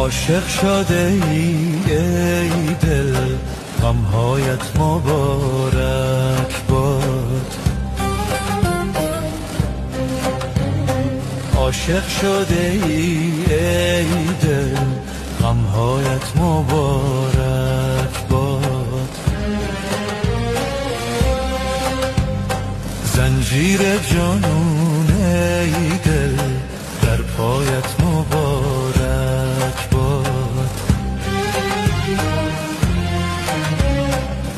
عاشق شده ای دل غمهایت مبارک باد. عاشق شده ای دل غمهایت مبارک باد. زنجیر جانون ای دل در پایت مبارک باد.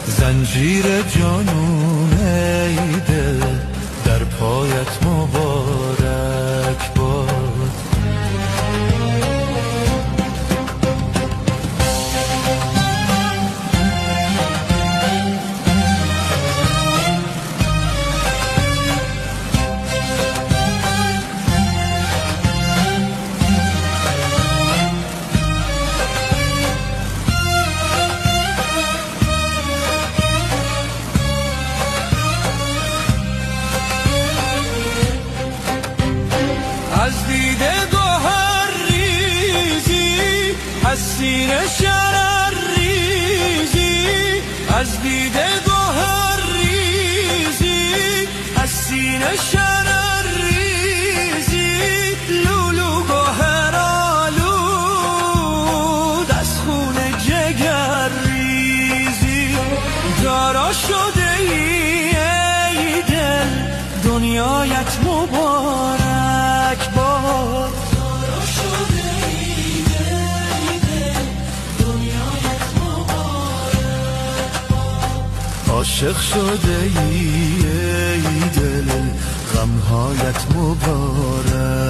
زنجیر جانون ای دل در پایت مبارک باد. از دیده گوهر ریزی، از سینه شرر ریزی، از دیده گوهر ریزی، از سینه شرر ریزی. لولو گوهر آلود از خون جگر ریزی. دارا شده ای دل دنیایت مبارک باد. دارا شده ای دل دنیایت مبارک باد. عاشق شده ای دل غمهایت مبارک